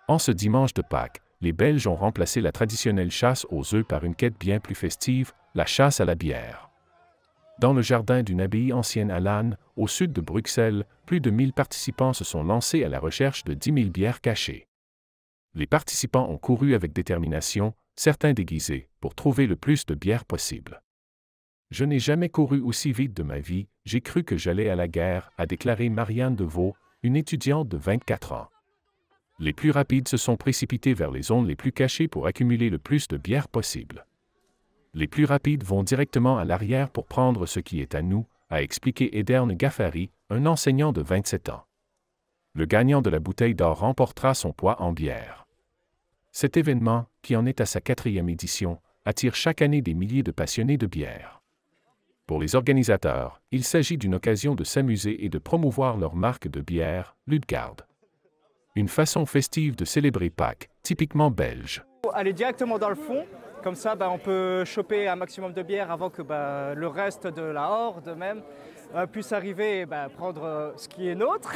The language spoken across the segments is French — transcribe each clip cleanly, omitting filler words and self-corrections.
En ce dimanche de Pâques, les Belges ont remplacé la traditionnelle chasse aux œufs par une quête bien plus festive, la chasse à la bière. Dans le jardin d'une abbaye ancienne à Laon, au sud de Bruxelles, plus de 1000 participants se sont lancés à la recherche de 10 000 bières cachées. Les participants ont couru avec détermination, certains déguisés, pour trouver le plus de bières possible. « Je n'ai jamais couru aussi vite de ma vie, j'ai cru que j'allais à la guerre », a déclaré Marianne Deveau, une étudiante de 24 ans. Les plus rapides se sont précipités vers les zones les plus cachées pour accumuler le plus de bières possible. Les plus rapides vont directement à l'arrière pour prendre ce qui est à nous, a expliqué Ederne Gaffari, un enseignant de 27 ans. Le gagnant de la bouteille d'or remportera son poids en bière. Cet événement, qui en est à sa 4e édition, attire chaque année des milliers de passionnés de bière. Pour les organisateurs, il s'agit d'une occasion de s'amuser et de promouvoir leur marque de bière, Lutgard. Une façon festive de célébrer Pâques, typiquement belge. Aller directement dans le fond, comme ça on peut choper un maximum de bière avant que le reste de la horde même puisse arriver et prendre ce qui est nôtre.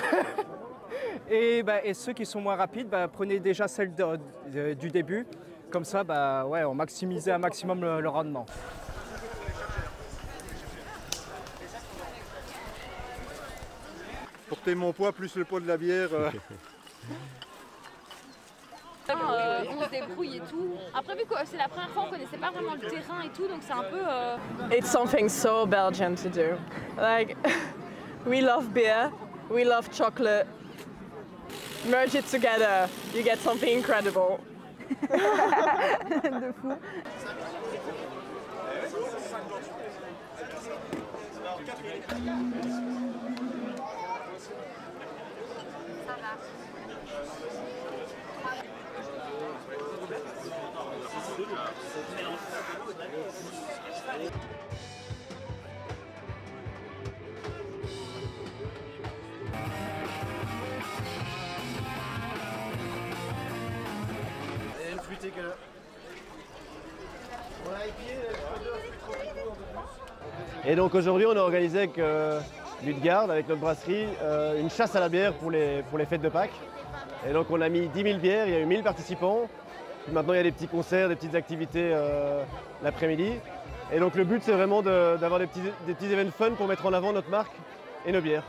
et ceux qui sont moins rapides, prenez déjà celle du début, comme ça on maximisait un maximum le rendement. Porter mon poids plus le poids de la bière. On se débrouille et tout. Après, vu que c'est la première fois, on connaissait pas vraiment le terrain et tout, donc c'est un peu... It's something so Belgian to do. Like, we love beer, we love chocolate. Merge it together, you get something incredible. de fou. Et une fruitée que... On a épié Et donc aujourd'hui on a organisé avec Lutgard, avec notre brasserie, une chasse à la bière pour les fêtes de Pâques. Et donc on a mis 10 000 bières, il y a eu 1000 participants. Puis maintenant il y a des petits concerts, des petites activités l'après-midi. Et donc le but c'est vraiment d'avoir des petits événements fun pour mettre en avant notre marque et nos bières.